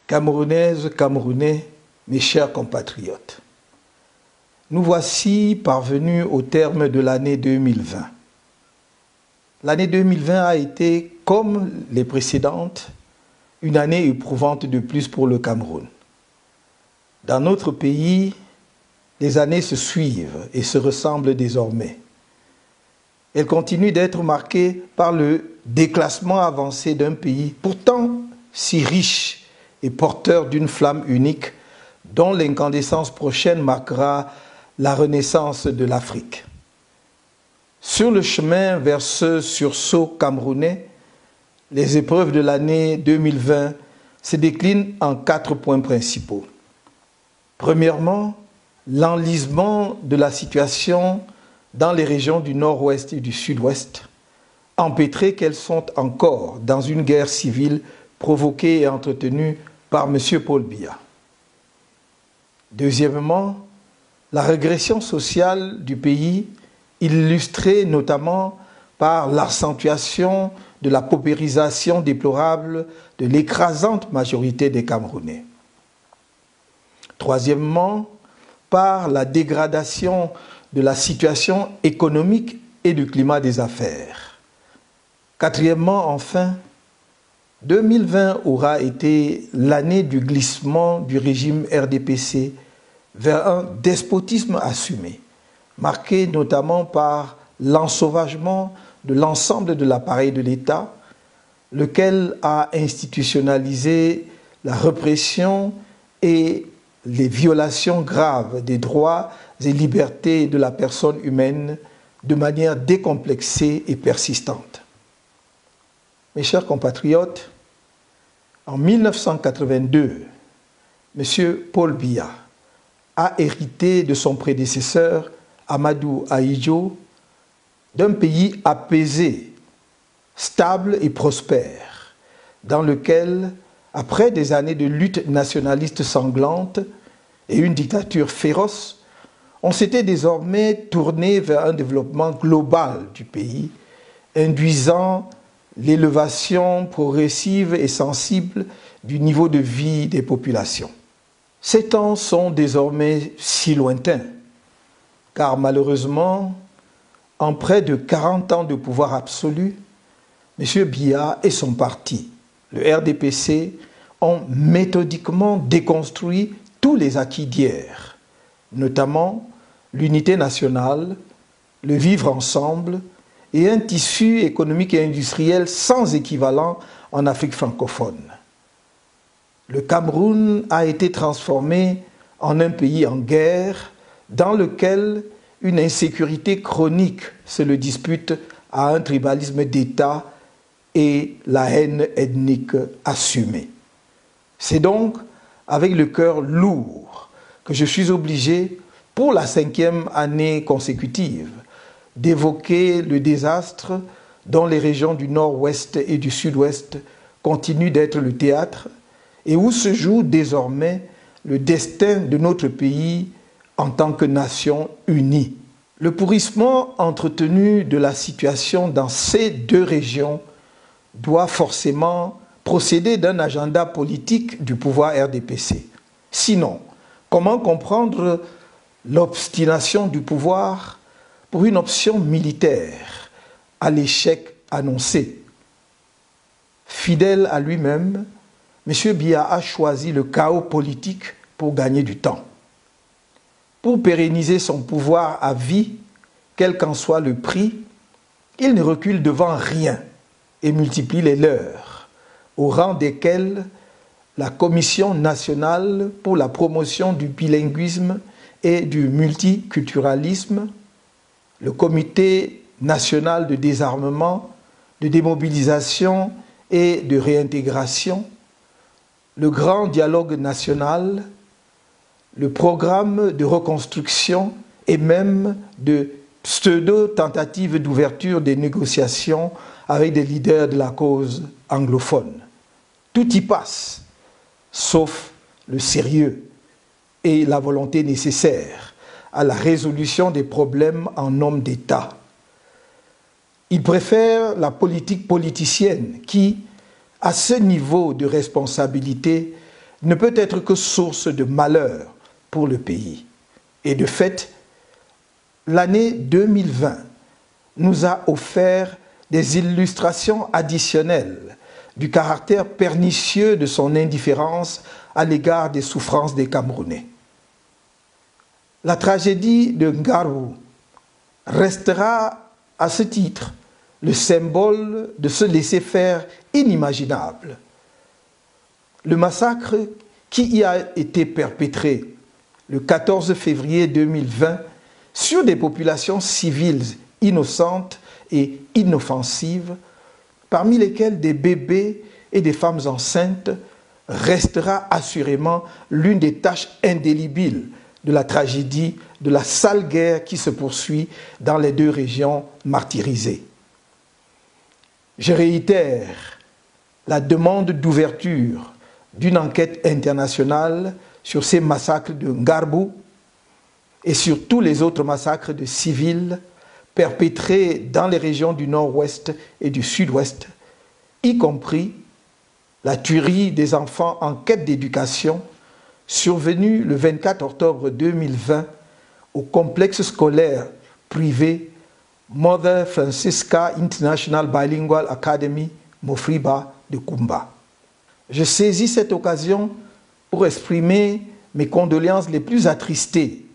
Camerounaises, Camerounais, mes chers compatriotes, nous voici parvenus au terme de l'année 2020. L'année 2020 a été, comme les précédentes, une année éprouvante de plus pour le Cameroun. Dans notre pays, les années se suivent et se ressemblent désormais. Elles continuent d'être marquées par le déclassement avancé d'un pays pourtant si riche et porteur d'une flamme unique dont l'incandescence prochaine marquera la renaissance de l'Afrique. Sur le chemin vers ce sursaut camerounais, les épreuves de l'année 2020 se déclinent en 4 points principaux. Premièrement, l'enlisement de la situation dans les régions du nord-ouest et du sud-ouest, empêtrées qu'elles sont encore dans une guerre civile provoquée et entretenue par M. Paul Biya. Deuxièmement, la régression sociale du pays, illustrée notamment par l'accentuation de la paupérisation déplorable de l'écrasante majorité des Camerounais. Troisièmement, par la dégradation de la situation économique et du climat des affaires. Quatrièmement, enfin, 2020 aura été l'année du glissement du régime RDPC vers un despotisme assumé, marqué notamment par l'ensauvagement de l'ensemble de l'appareil de l'État, lequel a institutionnalisé la répression et les violations graves des droits et libertés de la personne humaine de manière décomplexée et persistante. Mes chers compatriotes, en 1982, M. Paul Biya a hérité de son prédécesseur, Amadou Ahidjo, d'un pays apaisé, stable et prospère, dans lequel, après des années de lutte nationaliste sanglante et une dictature féroce, on s'était désormais tourné vers un développement global du pays, induisant l'élévation progressive et sensible du niveau de vie des populations. Ces temps sont désormais si lointains, car malheureusement, en près de 40 ans de pouvoir absolu, M. Biya et son parti, le RDPC, ont méthodiquement déconstruit tous les acquis d'hier, notamment l'unité nationale, le vivre ensemble et un tissu économique et industriel sans équivalent en Afrique francophone. Le Cameroun a été transformé en un pays en guerre dans lequel une insécurité chronique se le dispute à un tribalisme d'État et la haine ethnique assumée. C'est donc avec le cœur lourd que je suis obligé, pour la 5e année consécutive, d'évoquer le désastre dont les régions du nord-ouest et du sud-ouest continuent d'être le théâtre et où se joue désormais le destin de notre pays en tant que nation unie. Le pourrissement entretenu de la situation dans ces deux régions doit forcément procéder d'un agenda politique du pouvoir RDPC. Sinon, comment comprendre l'obstination du pouvoir pour une option militaire à l'échec annoncé? Fidèle à lui-même, M. Biya a choisi le chaos politique pour gagner du temps. Pour pérenniser son pouvoir à vie, quel qu'en soit le prix, il ne recule devant rien et multiplie les leurs, au rang desquels la Commission nationale pour la promotion du bilinguisme et du multiculturalisme, le Comité national de désarmement, de démobilisation et de réintégration, le Grand Dialogue national, le programme de reconstruction et même de pseudo-tentatives d'ouverture des négociations avec des leaders de la cause anglophone. Tout y passe, sauf le sérieux et la volonté nécessaire à la résolution des problèmes en homme d'État. Il préfère la politique politicienne qui, à ce niveau de responsabilité, ne peut être que source de malheur pour le pays. Et de fait, l'année 2020 nous a offert des illustrations additionnelles du caractère pernicieux de son indifférence à l'égard des souffrances des Camerounais. La tragédie de Ngarou restera à ce titre le symbole de ce laisser-faire inimaginable. Le massacre qui y a été perpétré le 14 février 2020 sur des populations civiles innocentes et inoffensives, parmi lesquelles des bébés et des femmes enceintes, restera assurément l'une des tâches indélébiles de la tragédie de la sale guerre qui se poursuit dans les deux régions martyrisées. Je réitère la demande d'ouverture d'une enquête internationale sur ces massacres de Ngarou et sur tous les autres massacres de civils perpétrés dans les régions du nord-ouest et du sud-ouest, y compris la tuerie des enfants en quête d'éducation survenue le 24 octobre 2020 au complexe scolaire privé Mother Francisca International Bilingual Academy, Mofriba de Kumba. Je saisis cette occasion pour exprimer mes condoléances les plus attristées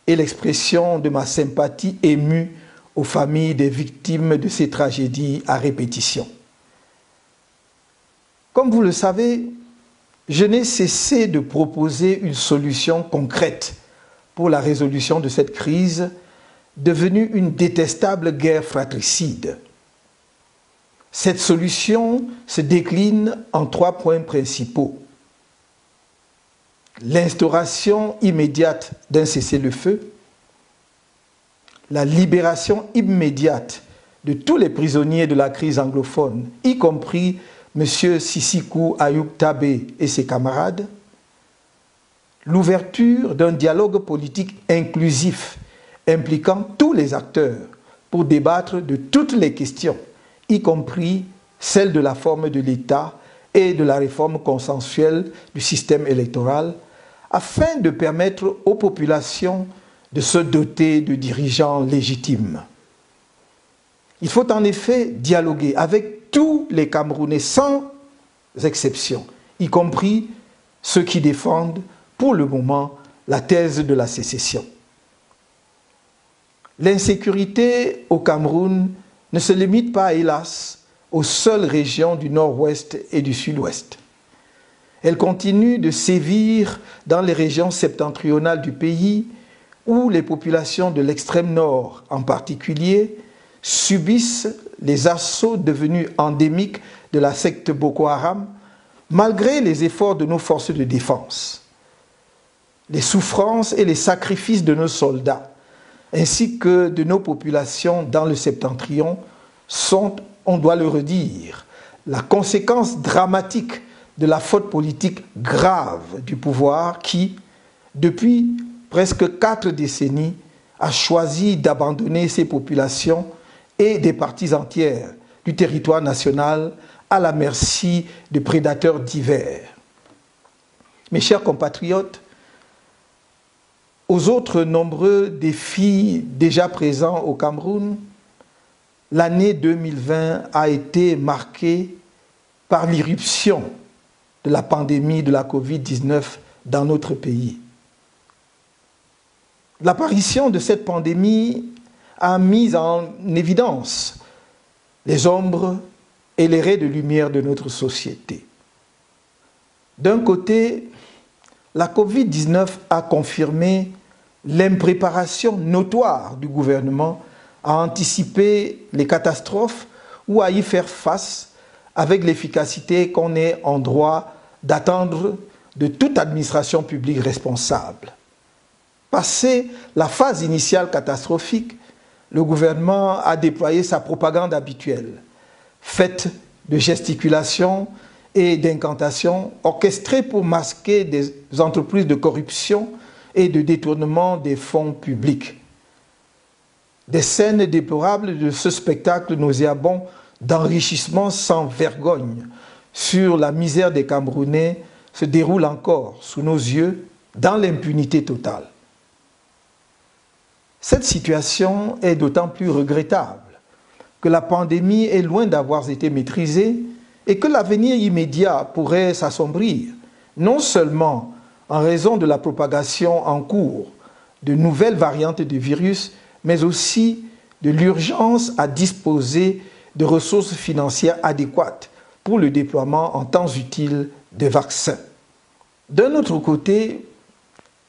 et l'expression de ma sympathie émue aux familles des victimes de ces tragédies à répétition. Comme vous le savez, je n'ai cessé de proposer une solution concrète pour la résolution de cette crise devenue une détestable guerre fratricide. Cette solution se décline en 3 points principaux. L'instauration immédiate d'un cessez-le-feu, la libération immédiate de tous les prisonniers de la crise anglophone, y compris M. Sisikou Ayub Tabé et ses camarades, l'ouverture d'un dialogue politique inclusif impliquant tous les acteurs pour débattre de toutes les questions, y compris celle de la forme de l'État et de la réforme consensuelle du système électoral, afin de permettre aux populations de se doter de dirigeants légitimes. Il faut en effet dialoguer avec tous les Camerounais sans exception, y compris ceux qui défendent pour le moment la thèse de la sécession. L'insécurité au Cameroun ne se limite pas, hélas, aux seules régions du nord-ouest et du sud-ouest. Elle continue de sévir dans les régions septentrionales du pays où les populations de l'extrême nord en particulier subissent les assauts devenus endémiques de la secte Boko Haram malgré les efforts de nos forces de défense. Les souffrances et les sacrifices de nos soldats ainsi que de nos populations dans le septentrion sont, on doit le redire, la conséquence dramatique de la faute politique grave du pouvoir qui, depuis presque 4 décennies, a choisi d'abandonner ces populations et des parties entières du territoire national à la merci de prédateurs divers. Mes chers compatriotes, aux autres nombreux défis déjà présents au Cameroun, l'année 2020 a été marquée par l'irruption de la pandémie de la Covid-19 dans notre pays. L'apparition de cette pandémie a mis en évidence les ombres et les raies de lumière de notre société. D'un côté, la Covid-19 a confirmé l'impréparation notoire du gouvernement à anticiper les catastrophes ou à y faire face avec l'efficacité qu'on est en droit d'attendre de toute administration publique responsable. Passé la phase initiale catastrophique, le gouvernement a déployé sa propagande habituelle, faite de gesticulations et d'incantations orchestrées pour masquer des entreprises de corruption et de détournement des fonds publics. Des scènes déplorables de ce spectacle nauséabond d'enrichissement sans vergogne sur la misère des Camerounais se déroule encore sous nos yeux dans l'impunité totale. Cette situation est d'autant plus regrettable que la pandémie est loin d'avoir été maîtrisée et que l'avenir immédiat pourrait s'assombrir, non seulement en raison de la propagation en cours de nouvelles variantes du virus, mais aussi de l'urgence à disposer de ressources financières adéquates pour le déploiement en temps utile de vaccins. D'un autre côté,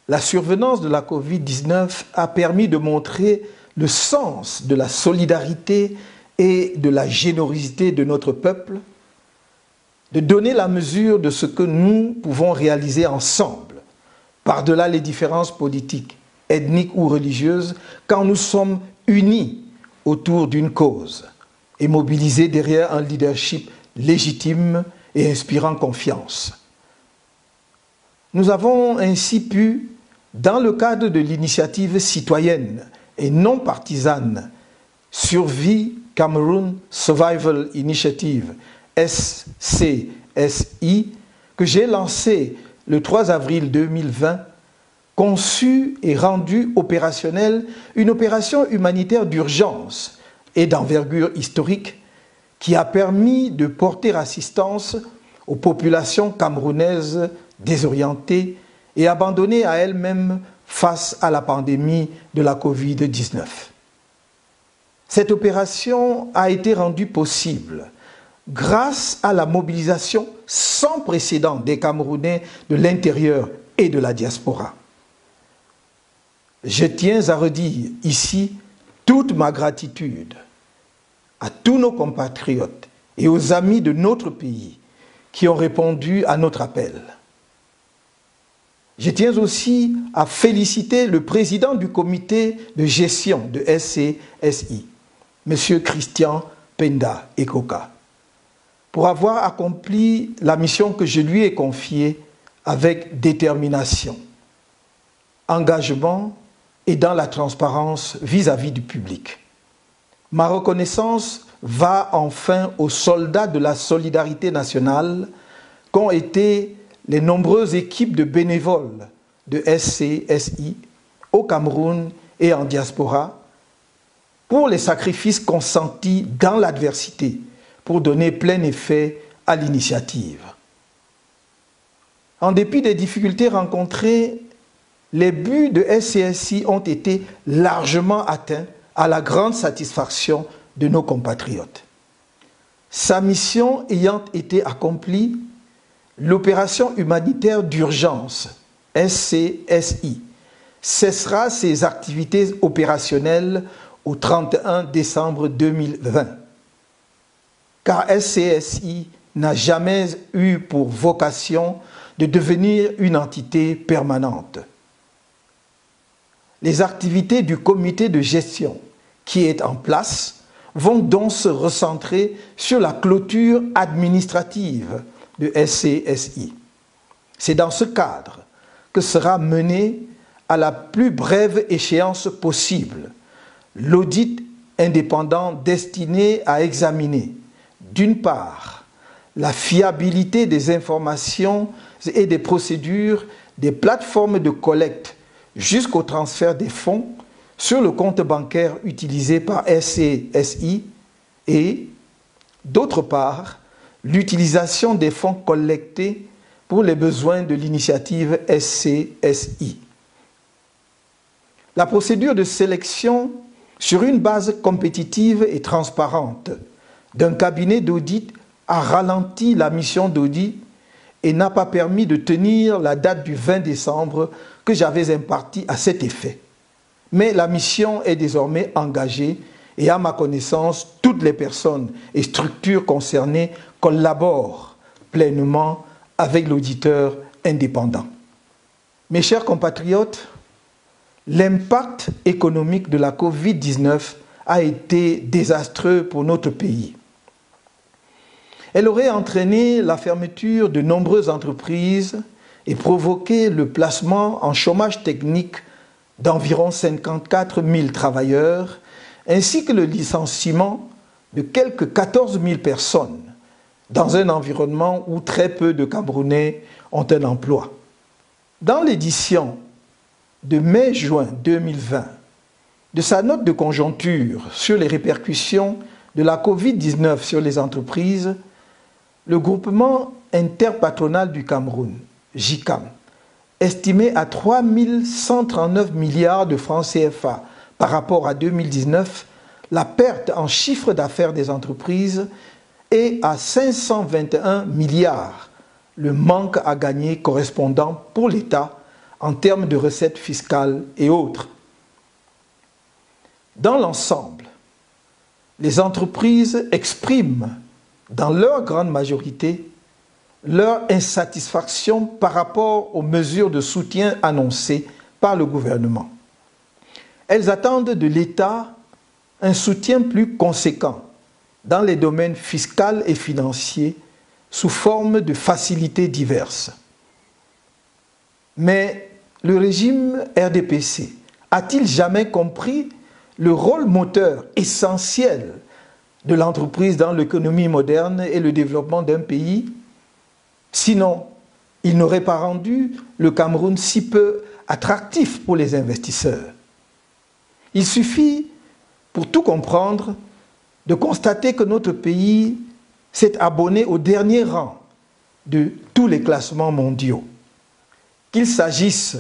la survenance de la Covid-19 a permis de montrer le sens de la solidarité et de la générosité de notre peuple, de donner la mesure de ce que nous pouvons réaliser ensemble, par-delà les différences politiques, ethniques ou religieuses, quand nous sommes unis autour d'une cause et mobilisés derrière un leadership légitime et inspirant confiance. Nous avons ainsi pu, dans le cadre de l'initiative citoyenne et non partisane Survie Cameroon Survival Initiative, SCSI, que j'ai lancée le 3 avril 2020, conçu et rendu opérationnelle une opération humanitaire d'urgence et d'envergure historique qui a permis de porter assistance aux populations camerounaises désorientées et abandonnées à elles-mêmes face à la pandémie de la Covid-19. Cette opération a été rendue possible grâce à la mobilisation sans précédent des Camerounais de l'intérieur et de la diaspora. Je tiens à redire ici toute ma gratitude à tous nos compatriotes et aux amis de notre pays qui ont répondu à notre appel. Je tiens aussi à féliciter le président du comité de gestion de SCSI, M. Christian Penda Ekoka, pour avoir accompli la mission que je lui ai confiée avec détermination, engagement et dans la transparence vis-à-vis du public. Ma reconnaissance va enfin aux soldats de la solidarité nationale qu'ont été les nombreuses équipes de bénévoles de SCSI au Cameroun et en diaspora pour les sacrifices consentis dans l'adversité pour donner plein effet à l'initiative. En dépit des difficultés rencontrées, les buts de SCSI ont été largement atteints à la grande satisfaction de nos compatriotes. Sa mission ayant été accomplie, l'opération humanitaire d'urgence, SCSI, cessera ses activités opérationnelles au 31 décembre 2020. Car SCSI n'a jamais eu pour vocation de devenir une entité permanente. Les activités du comité de gestion qui est en place vont donc se recentrer sur la clôture administrative de SCSI. C'est dans ce cadre que sera menée à la plus brève échéance possible l'audit indépendant destiné à examiner, d'une part, la fiabilité des informations et des procédures des plateformes de collecte jusqu'au transfert des fonds sur le compte bancaire utilisé par SCSI et, d'autre part, l'utilisation des fonds collectés pour les besoins de l'initiative SCSI. La procédure de sélection sur une base compétitive et transparente d'un cabinet d'audit a ralenti la mission d'audit et n'a pas permis de tenir la date du 20 décembre que j'avais impartie à cet effet. Mais la mission est désormais engagée et à ma connaissance, toutes les personnes et structures concernées collaborent pleinement avec l'auditeur indépendant. Mes chers compatriotes, l'impact économique de la Covid-19 a été désastreux pour notre pays. Elle aurait entraîné la fermeture de nombreuses entreprises et provoqué le placement en chômage technique d'environ 54 000 travailleurs, ainsi que le licenciement de quelques 14 000 personnes dans un environnement où très peu de Camerounais ont un emploi. Dans l'édition de mai-juin 2020 de sa note de conjoncture sur les répercussions de la Covid-19 sur les entreprises, le groupement interpatronal du Cameroun, GICAM, estimait à 3 139 milliards de francs CFA par rapport à 2019 la perte en chiffre d'affaires des entreprises et à 521 milliards le manque à gagner correspondant pour l'État en termes de recettes fiscales et autres. Dans l'ensemble, les entreprises expriment dans leur grande majorité leur insatisfaction par rapport aux mesures de soutien annoncées par le gouvernement. Elles attendent de l'État un soutien plus conséquent dans les domaines fiscal et financiers sous forme de facilités diverses. Mais le régime RDPC a-t-il jamais compris le rôle moteur essentiel de l'entreprise dans l'économie moderne et le développement d'un pays? Sinon, il n'aurait pas rendu le Cameroun si peu attractif pour les investisseurs. Il suffit, pour tout comprendre, de constater que notre pays s'est abonné au dernier rang de tous les classements mondiaux. Qu'il s'agisse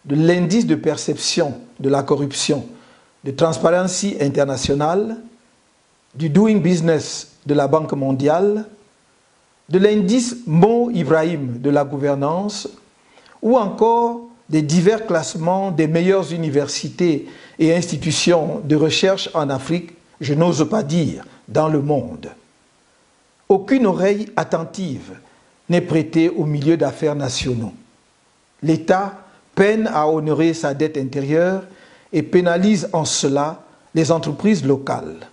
de l'indice de perception de la corruption de Transparency International, du Doing Business de la Banque mondiale, de l'indice Mo Ibrahim de la gouvernance, ou encore des divers classements des meilleures universités et institutions de recherche en Afrique, je n'ose pas dire dans le monde. Aucune oreille attentive n'est prêtée aux milieux d'affaires nationaux. L'État peine à honorer sa dette intérieure et pénalise en cela les entreprises locales.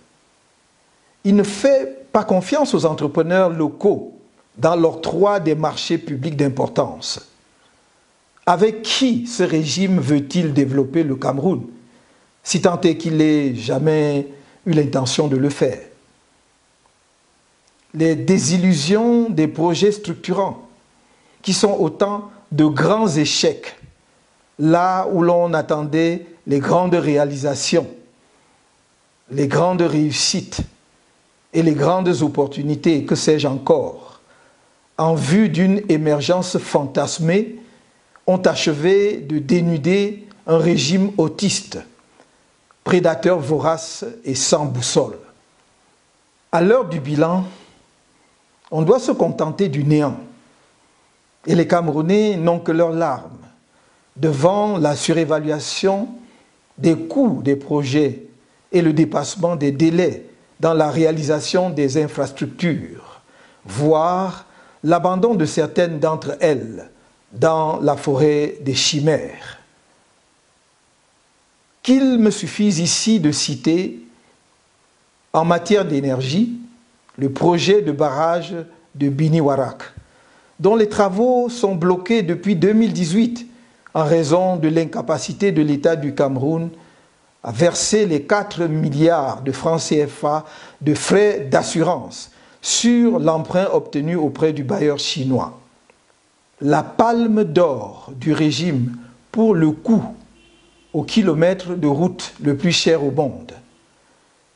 Il ne fait pas confiance aux entrepreneurs locaux dans l'octroi des marchés publics d'importance. Avec qui ce régime veut-il développer le Cameroun, si tant est qu'il n'ait jamais eu l'intention de le faire? Les désillusions des projets structurants, qui sont autant de grands échecs, là où l'on attendait les grandes réalisations, les grandes réussites et les grandes opportunités, que sais-je encore, en vue d'une émergence fantasmée, ont achevé de dénuder un régime autiste, prédateur vorace et sans boussole. À l'heure du bilan, on doit se contenter du néant. Et les Camerounais n'ont que leurs larmes devant la surévaluation des coûts des projets et le dépassement des délais dans la réalisation des infrastructures, voire l'abandon de certaines d'entre elles dans la forêt des chimères. Qu'il me suffise ici de citer, en matière d'énergie, le projet de barrage de Bini-Warak, dont les travaux sont bloqués depuis 2018 en raison de l'incapacité de l'État du Cameroun à verser les 4 milliards de francs CFA de frais d'assurance sur l'emprunt obtenu auprès du bailleur chinois. La palme d'or du régime pour le coût au kilomètre de route le plus cher au monde.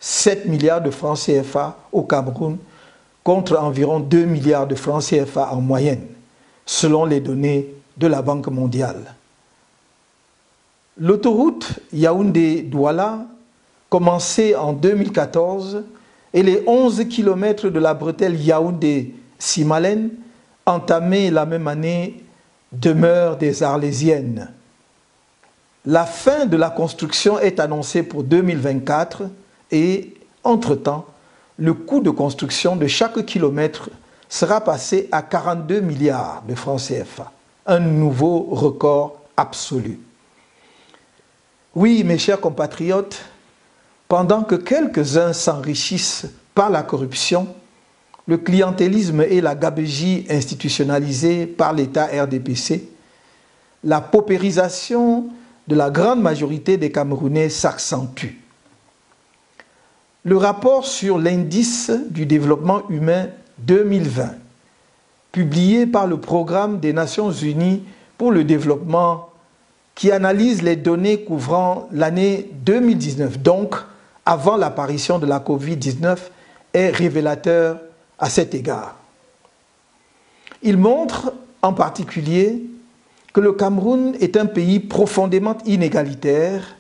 7 milliards de francs CFA au Cameroun contre environ 2 milliards de francs CFA en moyenne, selon les données de la Banque mondiale. L'autoroute Yaoundé-Douala, commencée en 2014, et les 11 km de la bretelle Yaoundé-Simalène, entamée la même année, demeurent des arlésiennes. La fin de la construction est annoncée pour 2024 et, entre-temps, le coût de construction de chaque kilomètre sera passé à 42 milliards de francs CFA, un nouveau record absolu. Oui, mes chers compatriotes, pendant que quelques-uns s'enrichissent par la corruption, le clientélisme et la gabegie institutionnalisée par l'État RDPC, la paupérisation de la grande majorité des Camerounais s'accentue. Le rapport sur l'indice du développement humain 2020 publié par le Programme des Nations Unies pour le développement qui analyse les données couvrant l'année 2019, donc avant l'apparition de la Covid-19, est révélateur à cet égard. Il montre en particulier que le Cameroun est un pays profondément inégalitaire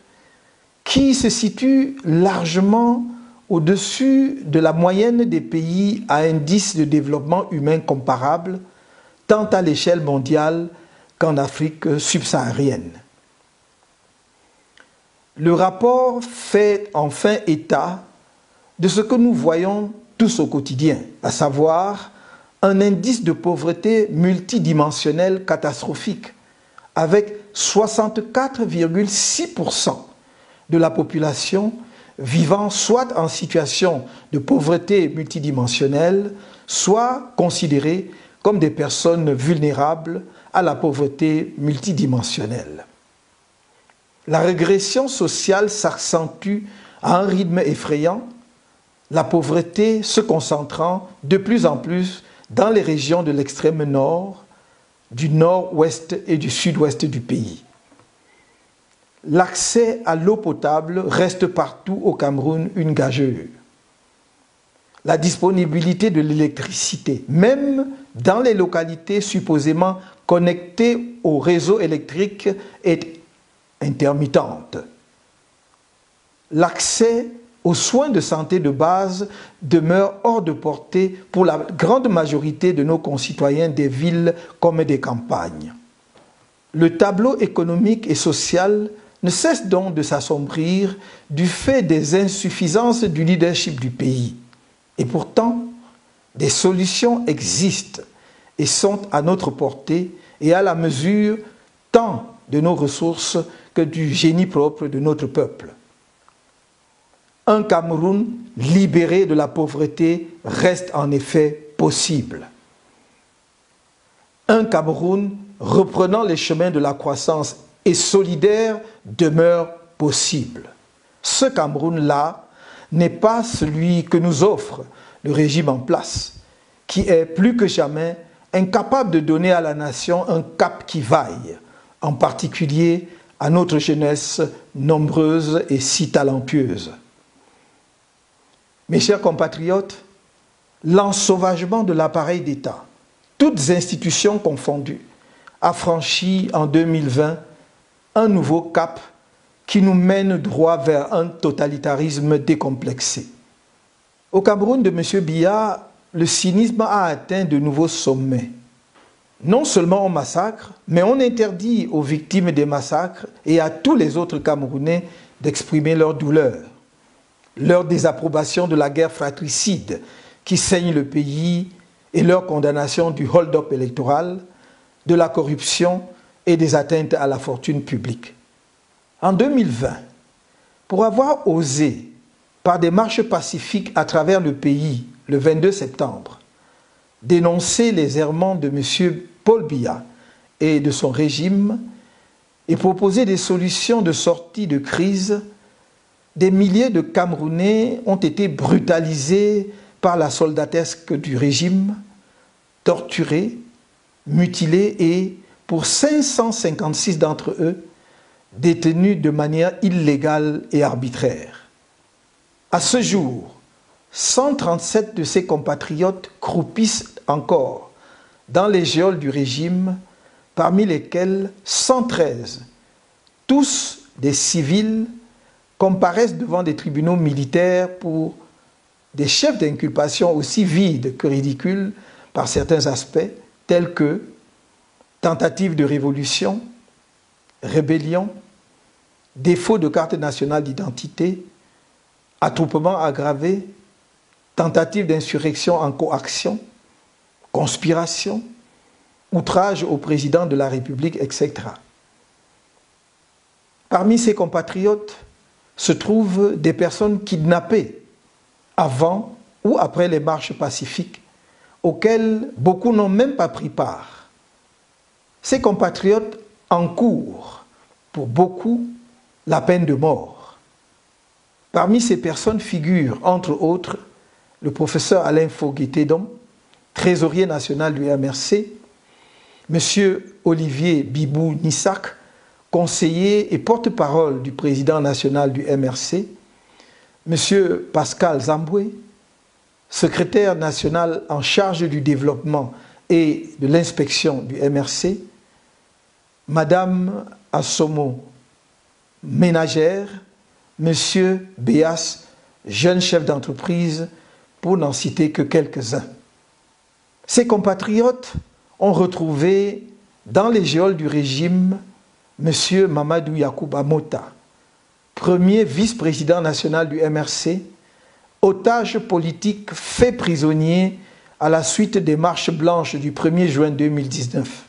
qui se situe largement au-dessus de la moyenne des pays à indice de développement humain comparable, tant à l'échelle mondiale qu'en Afrique subsaharienne. Le rapport fait enfin état de ce que nous voyons tous au quotidien, à savoir un indice de pauvreté multidimensionnel catastrophique, avec 64,6% de la population vivant soit en situation de pauvreté multidimensionnelle, soit considérée comme des personnes vulnérables à la pauvreté multidimensionnelle. La régression sociale s'accentue à un rythme effrayant, la pauvreté se concentrant de plus en plus dans les régions de l'extrême nord, du nord-ouest et du sud-ouest du pays. L'accès à l'eau potable reste partout au Cameroun une gageure. La disponibilité de l'électricité, même dans les localités supposément connectées au réseau électrique, est intermittente. L'accès aux soins de santé de base demeure hors de portée pour la grande majorité de nos concitoyens des villes comme des campagnes. Le tableau économique et social ne cesse donc de s'assombrir du fait des insuffisances du leadership du pays. Et pourtant, des solutions existent et sont à notre portée et à la mesure tant de nos ressources que du génie propre de notre peuple. Un Cameroun libéré de la pauvreté reste en effet possible. Un Cameroun reprenant les chemins de la croissance et solidaire demeure possible. Ce Cameroun-là n'est pas celui que nous offre le régime en place, qui est plus que jamais incapable de donner à la nation un cap qui vaille, en particulier à notre jeunesse nombreuse et si talentueuse. Mes chers compatriotes, l'ensauvagement de l'appareil d'État, toutes institutions confondues, a franchi en 2020 un nouveau cap qui nous mène droit vers un totalitarisme décomplexé. Au Cameroun de M. Biya, le cynisme a atteint de nouveaux sommets. Non seulement on massacre, mais on interdit aux victimes des massacres et à tous les autres Camerounais d'exprimer leur douleur, leur désapprobation de la guerre fratricide qui saigne le pays et leur condamnation du hold-up électoral, de la corruption et des atteintes à la fortune publique. En 2020, pour avoir osé, par des marches pacifiques à travers le pays, le 22 septembre, dénoncer les errements de M. Paul Biya et de son régime et proposer des solutions de sortie de crise, des milliers de Camerounais ont été brutalisés par la soldatesque du régime, torturés, mutilés et, pour 556 d'entre eux, détenus de manière illégale et arbitraire. À ce jour, 137 de ses compatriotes croupissent encore dans les geôles du régime, parmi lesquels 113, tous des civils, comparaissent devant des tribunaux militaires pour des chefs d'inculpation aussi vides que ridicules par certains aspects, tels que tentative de révolution, rébellion, défaut de carte nationale d'identité, attroupement aggravé, tentative d'insurrection en coaction, conspiration, outrage au président de la République, etc. Parmi ses compatriotes se trouvent des personnes kidnappées avant ou après les marches pacifiques, auxquelles beaucoup n'ont même pas pris part. Ces compatriotes encourent, pour beaucoup, la peine de mort. Parmi ces personnes figurent, entre autres, le professeur Alain Foguetédon, trésorier national du MRC, M. Olivier Bibou Nissak, conseiller et porte-parole du président national du MRC, M. Pascal Zamboué, secrétaire national en charge du développement et de l'inspection du MRC, Madame Assomo, ménagère, M. Béas, jeune chef d'entreprise, pour n'en citer que quelques-uns. Ses compatriotes ont retrouvé dans les geôles du régime M. Mamadou Yacouba Mota, premier vice-président national du MRC, otage politique fait prisonnier à la suite des marches blanches du 1er juin 2019.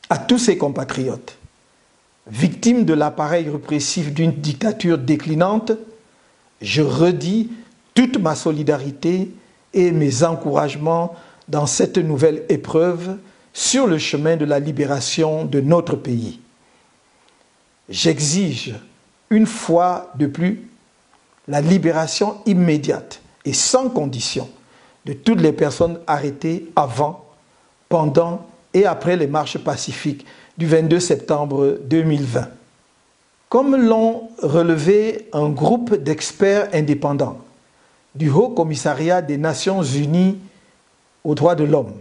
À tous ses compatriotes, victimes de l'appareil répressif d'une dictature déclinante, je redis toute ma solidarité et mes encouragements dans cette nouvelle épreuve sur le chemin de la libération de notre pays. J'exige une fois de plus la libération immédiate et sans condition de toutes les personnes arrêtées avant, pendant et après les marches pacifiques du 22 septembre 2020. Comme l'ont relevé un groupe d'experts indépendants du Haut Commissariat des Nations Unies aux droits de l'homme,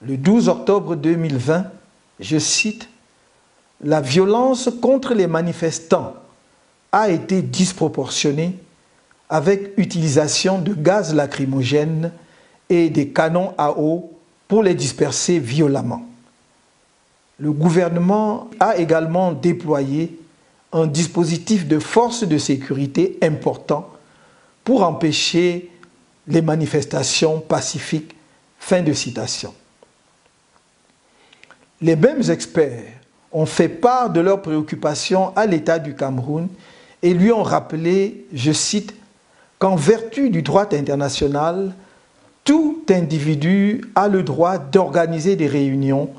le 12 octobre 2020, je cite, « La violence contre les manifestants a été disproportionnée avec utilisation de gaz lacrymogènes et des canons à eau pour les disperser violemment. Le gouvernement a également déployé un dispositif de force de sécurité important pour empêcher les manifestations pacifiques. » Fin de citation. Les mêmes experts ont fait part de leurs préoccupations à l'État du Cameroun et lui ont rappelé, je cite, qu'en vertu du droit international, tout individu a le droit d'organiser des réunions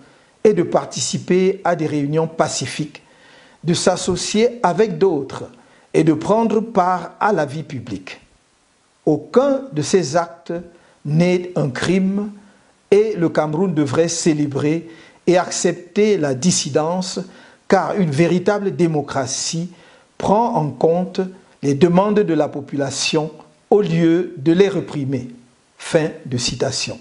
et de participer à des réunions pacifiques, de s'associer avec d'autres et de prendre part à la vie publique. Aucun de ces actes n'est un crime et le Cameroun devrait célébrer et accepter la dissidence car une véritable démocratie prend en compte les demandes de la population au lieu de les réprimer. Fin de citation.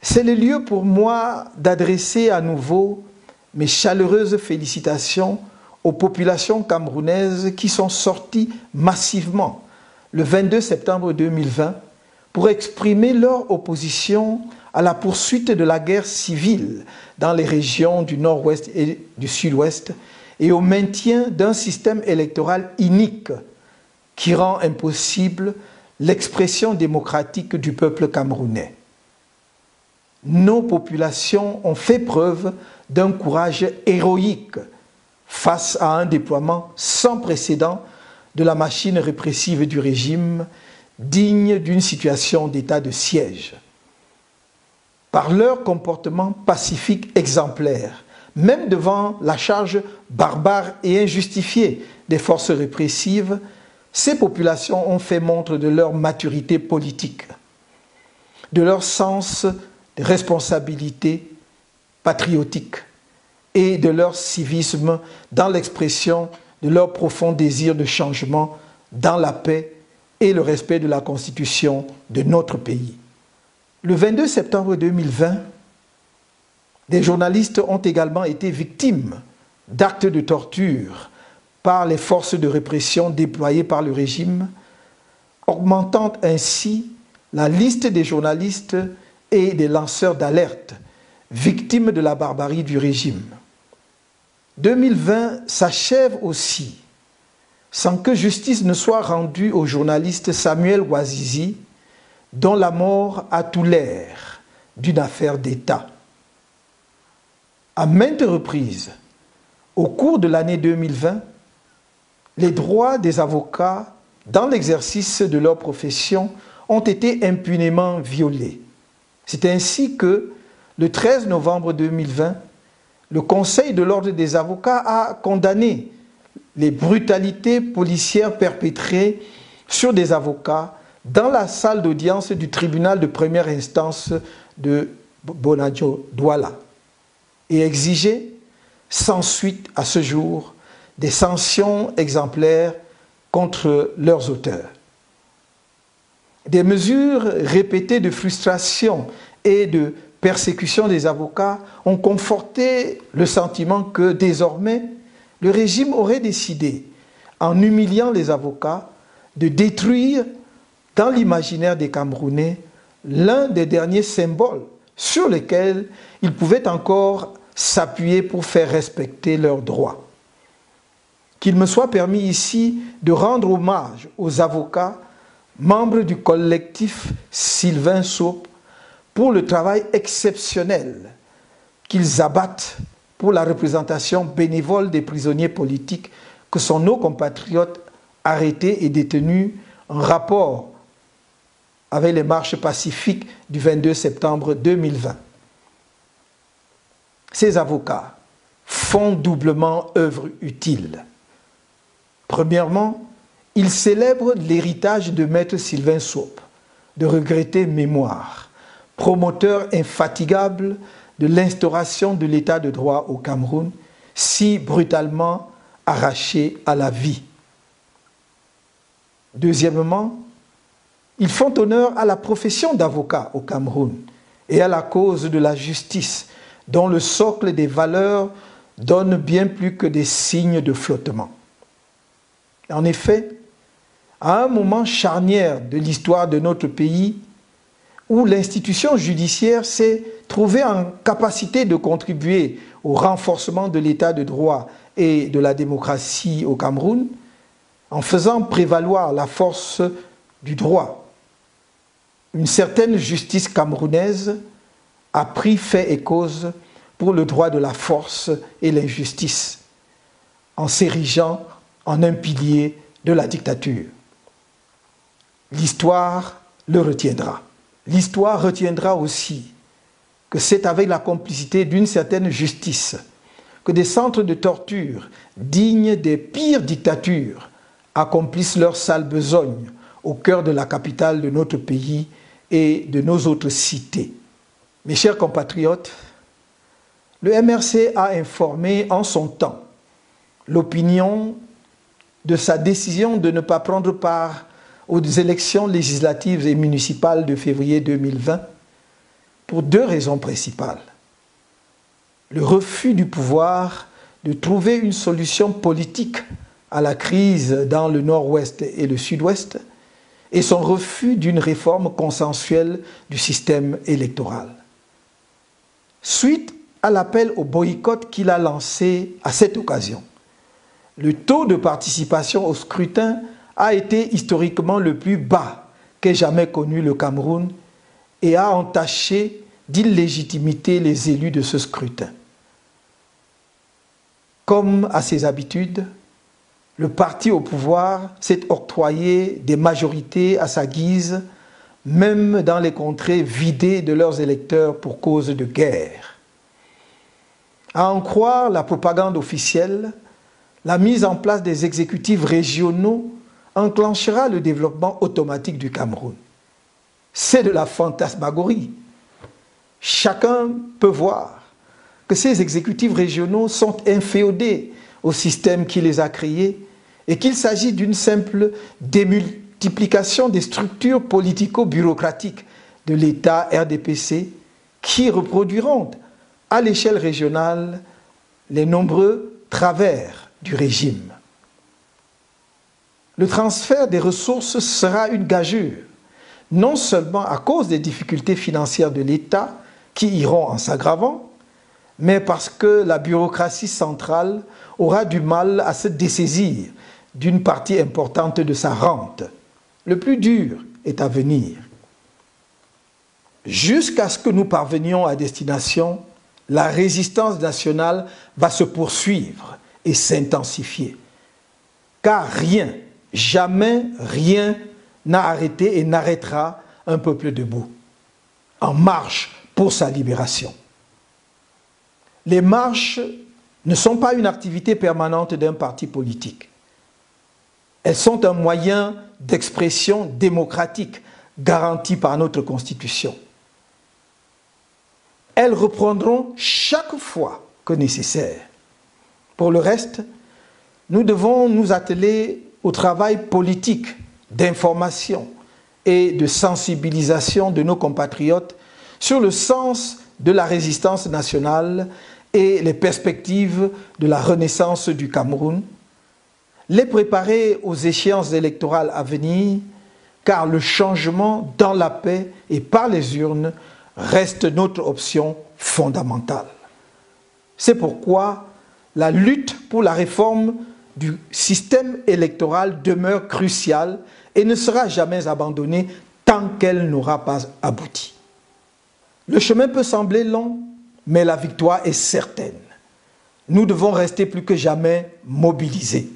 C'est le lieu pour moi d'adresser à nouveau mes chaleureuses félicitations aux populations camerounaises qui sont sorties massivement le 22 septembre 2020 pour exprimer leur opposition à la poursuite de la guerre civile dans les régions du nord-ouest et du sud-ouest et au maintien d'un système électoral inique qui rend impossible l'expression démocratique du peuple camerounais. Nos populations ont fait preuve d'un courage héroïque face à un déploiement sans précédent de la machine répressive du régime, digne d'une situation d'état de siège. Par leur comportement pacifique exemplaire, même devant la charge barbare et injustifiée des forces répressives, ces populations ont fait montre de leur maturité politique, de leur sens de responsabilité patriotique et de leur civisme dans l'expression de leur profond désir de changement dans la paix et le respect de la Constitution de notre pays. Le 22 septembre 2020, des journalistes ont également été victimes d'actes de torture par les forces de répression déployées par le régime, augmentant ainsi la liste des journalistes et des lanceurs d'alerte victimes de la barbarie du régime. 2020 s'achève aussi sans que justice ne soit rendue au journaliste Samuel Ouazizi, dont la mort a tout l'air d'une affaire d'État. À maintes reprises, au cours de l'année 2020, les droits des avocats dans l'exercice de leur profession ont été impunément violés. C'est ainsi que, le 13 novembre 2020, le Conseil de l'Ordre des avocats a condamné les brutalités policières perpétrées sur des avocats dans la salle d'audience du tribunal de première instance de Bonadio, Douala, et exiger, sans suite à ce jour, des sanctions exemplaires contre leurs auteurs. Des mesures répétées de frustration et de persécution des avocats ont conforté le sentiment que désormais, le régime aurait décidé, en humiliant les avocats, de détruire dans l'imaginaire des Camerounais l'un des derniers symboles sur lesquels ils pouvaient encore s'appuyer pour faire respecter leurs droits. Qu'il me soit permis ici de rendre hommage aux avocats, membres du collectif Sylvain Saupe, pour le travail exceptionnel qu'ils abattent pour la représentation bénévole des prisonniers politiques que sont nos compatriotes arrêtés et détenus en rapport avec les marches pacifiques du 22 septembre 2020. Ces avocats font doublement œuvre utile. Premièrement, ils célèbrent l'héritage de Maître Sylvain Saupe, de regrettée mémoire, promoteur infatigable de l'instauration de l'état de droit au Cameroun, si brutalement arraché à la vie. Deuxièmement, ils font honneur à la profession d'avocat au Cameroun et à la cause de la justice, dont le socle des valeurs donne bien plus que des signes de flottement. En effet, à un moment charnière de l'histoire de notre pays, où l'institution judiciaire s'est trouvée en capacité de contribuer au renforcement de l'état de droit et de la démocratie au Cameroun, en faisant prévaloir la force du droit, une certaine justice camerounaise a pris fait et cause pour le droit de la force et l'injustice, en s'érigeant en un pilier de la dictature. L'histoire le retiendra. L'histoire retiendra aussi que c'est avec la complicité d'une certaine justice que des centres de torture dignes des pires dictatures accomplissent leur sale besogne au cœur de la capitale de notre pays et de nos autres cités. Mes chers compatriotes, le MRC a informé en son temps l'opinion de sa décision de ne pas prendre part aux élections législatives et municipales de février 2020 pour deux raisons principales. Le refus du pouvoir de trouver une solution politique à la crise dans le nord-ouest et le sud-ouest et son refus d'une réforme consensuelle du système électoral. Suite à l'appel au boycott qu'il a lancé à cette occasion, le taux de participation au scrutin a été historiquement le plus bas qu'ait jamais connu le Cameroun et a entaché d'illégitimité les élus de ce scrutin. Comme à ses habitudes, le parti au pouvoir s'est octroyé des majorités à sa guise, même dans les contrées vidées de leurs électeurs pour cause de guerre. À en croire la propagande officielle, la mise en place des exécutifs régionaux enclenchera le développement automatique du Cameroun. C'est de la fantasmagorie. Chacun peut voir que ces exécutifs régionaux sont inféodés au système qui les a créés et qu'il s'agit d'une simple démultiplication des structures politico-bureaucratiques de l'État RDPC qui reproduiront à l'échelle régionale les nombreux travers du régime. Le transfert des ressources sera une gageure, non seulement à cause des difficultés financières de l'État qui iront en s'aggravant, mais parce que la bureaucratie centrale aura du mal à se dessaisir d'une partie importante de sa rente. Le plus dur est à venir. Jusqu'à ce que nous parvenions à destination, la résistance nationale va se poursuivre et s'intensifier. Car rien, jamais rien n'a arrêté et n'arrêtera un peuple debout, en marche pour sa libération. Les marches ne sont pas une activité permanente d'un parti politique. Elles sont un moyen d'expression démocratique garanti par notre Constitution. Elles reprendront chaque fois que nécessaire. Pour le reste, nous devons nous atteler au travail politique d'information et de sensibilisation de nos compatriotes sur le sens de la résistance nationale et les perspectives de la renaissance du Cameroun, les préparer aux échéances électorales à venir, car le changement dans la paix et par les urnes reste notre option fondamentale. C'est pourquoi la lutte pour la réforme du système électoral demeure cruciale et ne sera jamais abandonnée tant qu'elle n'aura pas abouti. Le chemin peut sembler long, mais la victoire est certaine. Nous devons rester plus que jamais mobilisés.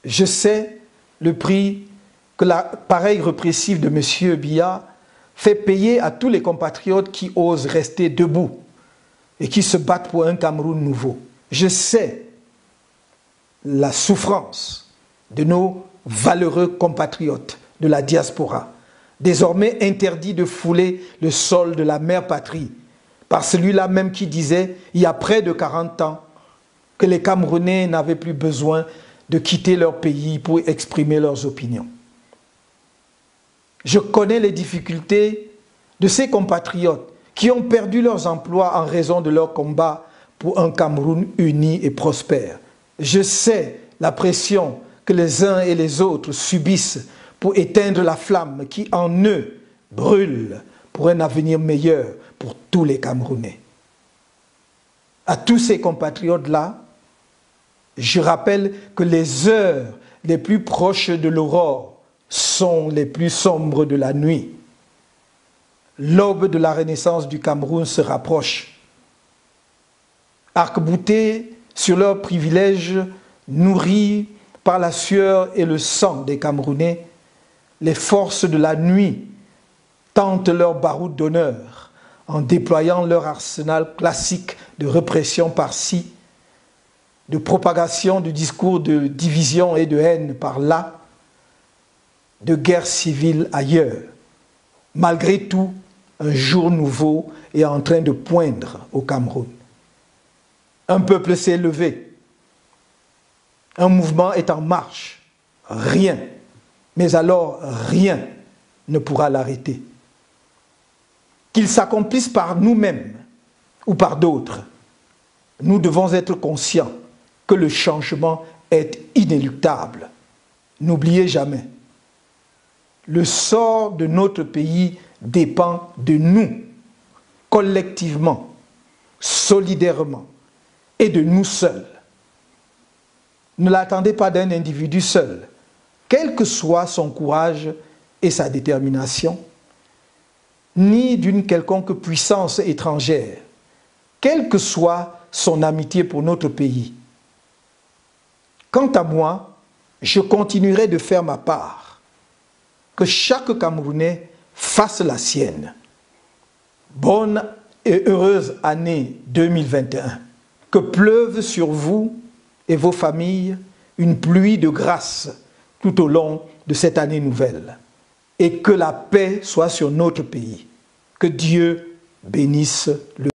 Je sais le prix que l'appareil répressif de M. Biya fait payer à tous les compatriotes qui osent rester debout et qui se battent pour un Cameroun nouveau. Je sais la souffrance de nos valeureux compatriotes de la diaspora, désormais interdits de fouler le sol de la mère patrie, par celui-là même qui disait, il y a près de 40 ans, que les Camerounais n'avaient plus besoin de quitter leur pays pour exprimer leurs opinions. Je connais les difficultés de ces compatriotes qui ont perdu leurs emplois en raison de leur combat pour un Cameroun uni et prospère. Je sais la pression que les uns et les autres subissent pour éteindre la flamme qui en eux brûle pour un avenir meilleur pour tous les Camerounais. À tous ces compatriotes-là, je rappelle que les heures les plus proches de l'aurore sont les plus sombres de la nuit. L'aube de la renaissance du Cameroun se rapproche. Arc-boutés sur leurs privilèges, nourris par la sueur et le sang des Camerounais, les forces de la nuit tentent leur baroud d'honneur en déployant leur arsenal classique de répression par-ci, de propagation de discours de division et de haine par-là, de guerre civile ailleurs. Malgré tout, un jour nouveau est en train de poindre au Cameroun. Un peuple s'est levé. Un mouvement est en marche. Rien, mais alors rien ne pourra l'arrêter. Qu'il s'accomplisse par nous-mêmes ou par d'autres, nous devons être conscients que le changement est inéluctable. N'oubliez jamais, le sort de notre pays dépend de nous, collectivement, solidairement, et de nous seuls. Ne l'attendez pas d'un individu seul, quel que soit son courage et sa détermination, ni d'une quelconque puissance étrangère, quelle que soit son amitié pour notre pays. Quant à moi, je continuerai de faire ma part, que chaque Camerounais fasse la sienne. Bonne et heureuse année 2021. Que pleuve sur vous et vos familles une pluie de grâce tout au long de cette année nouvelle. Et que la paix soit sur notre pays. Que Dieu bénisse le